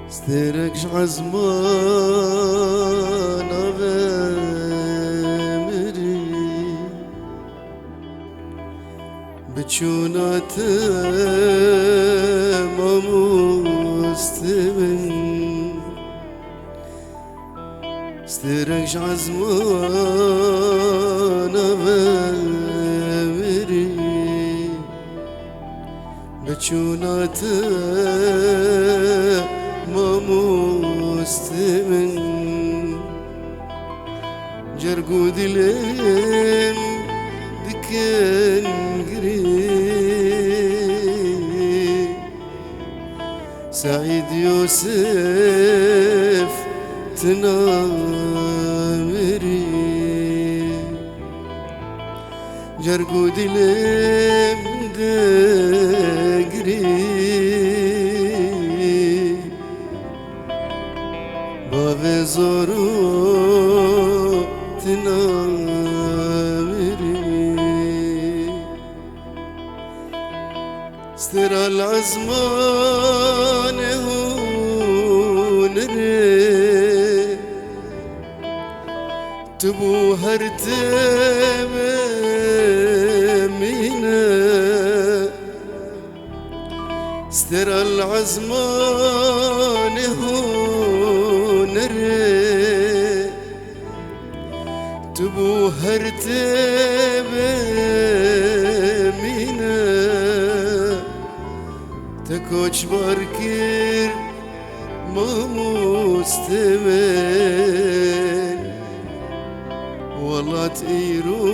استركش عزمان غامري بتشونات مستمن استركش عزمان غامري بتشونات مستمن جرقو دلم دكن قريب سعيد يوسف تنامري جرقو دلم دقريب باب زورو تنامري استر العزمان هونري تبو هرتم مينا استر العزمان هونري تبو هرتم مينا تكوش باركير ما مستمن والله تيرو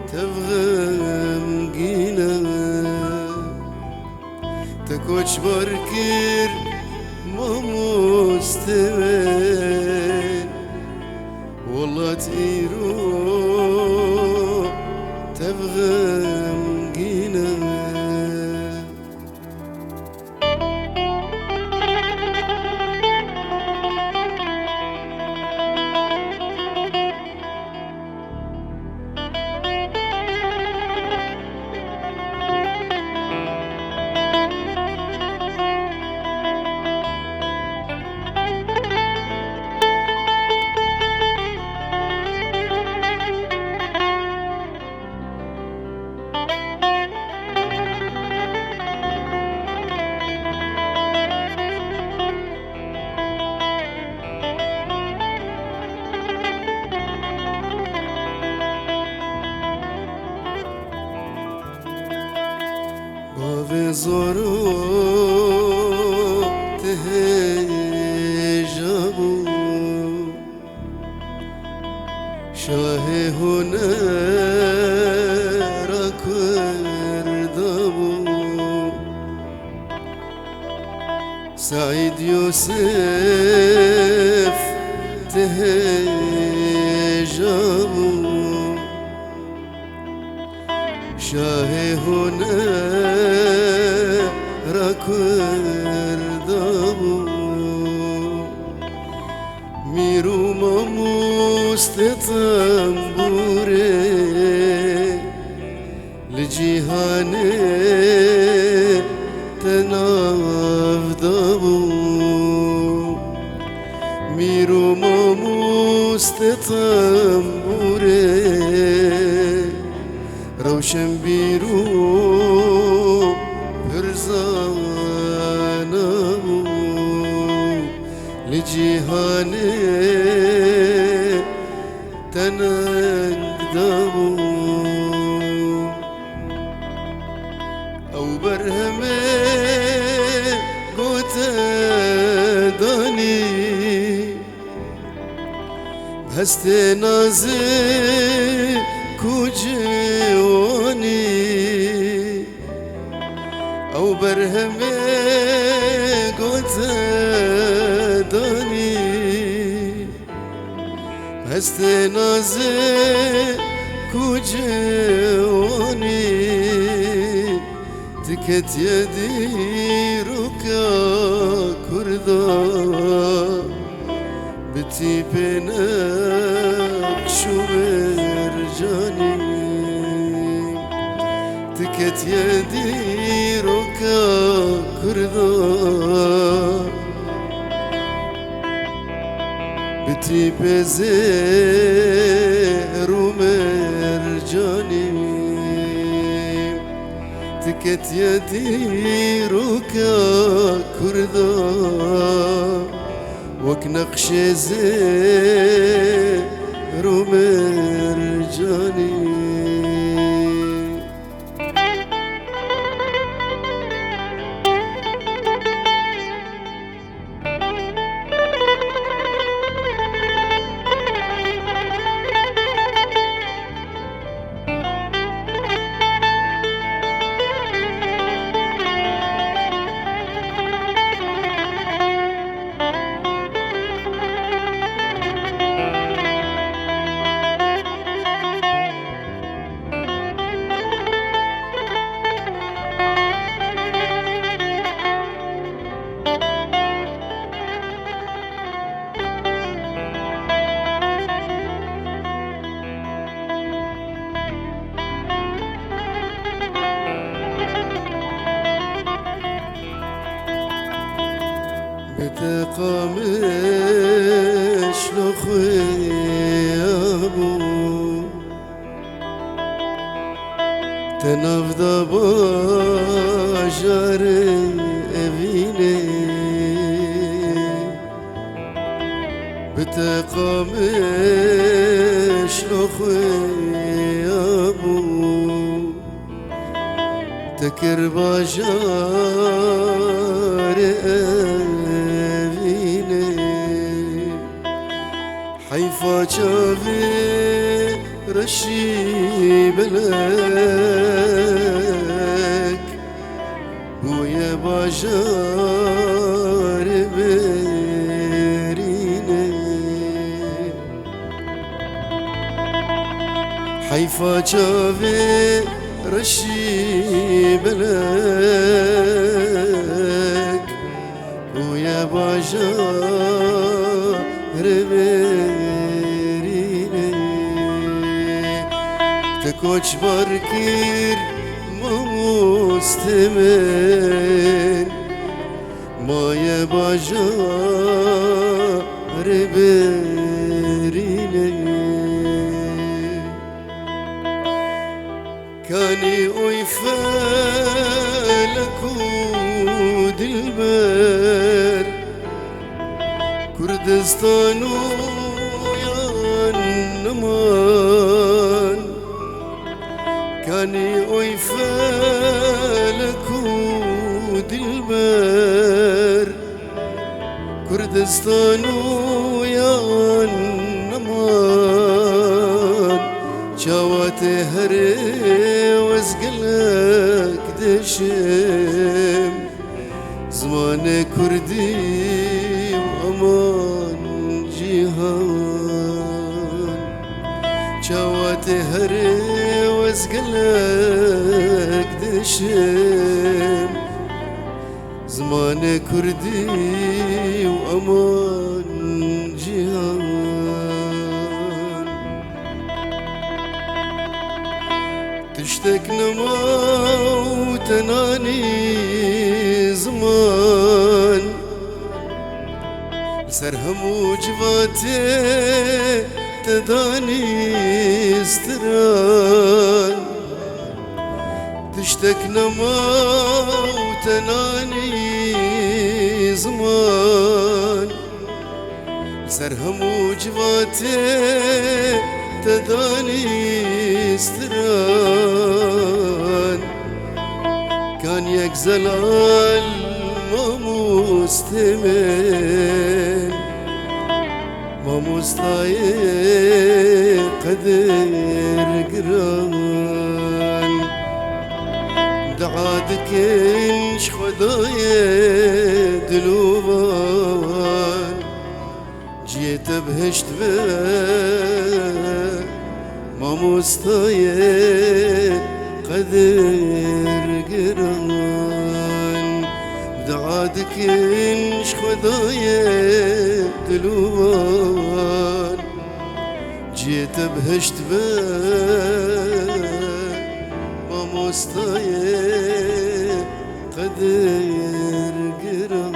تفغم جينا تكوش باركير ما مستمن والله تيرو تفغم جينا باب زورو تهجبو شاهي هنر كردبو سعيد يوسف تهجبو شاهي هنر كردبو ميرو مستطنبوري لجيهاني تنافدبو ميرو مستطنبوري روشن بيرو برزانمو لجيهاني تنك دابو او برهمه قوت داني هست نازي كوجواني او برهمه قوت داني هست نازي كوجواني تكت يدي ركا كردا بتي بينك شو برجاني تكت يدي ركا كردا بتي بزير ومرجاني تكت يدي ركا كردا وك نقش زير ومرجاني بتقامش لخيابو تنفض باجار evine بتقامش لخيابو تكر باجار حيفا شافي رشي بلك ويا باجار بريني حيفا شافي رشي بلك ويا باجار بريني تكوش بركير مستمن ما يباجار بريني كاني ويفالك دلبر كردستان ويا النمان كاني ويفالك دلبر كردستان ويا النمان شوات هري وزقلك دشم زمان كردي وأمان جيهان شوات هري وزقلك دشم زمان كردي وأمان جيهان تشتك نموت ناني زمان سرهم وجباتي تداني استران تشتك نموت ناني زمان سرهم وجباتي تداني استران كان يكزلال ما مستمن ما مستاي قدر قران دعادك انش خدايا دلوبان جيت بهشت ما مستاي قدر قران دعادك انش خدايا دلوبان جيت بهشت ما مستاي قدر قران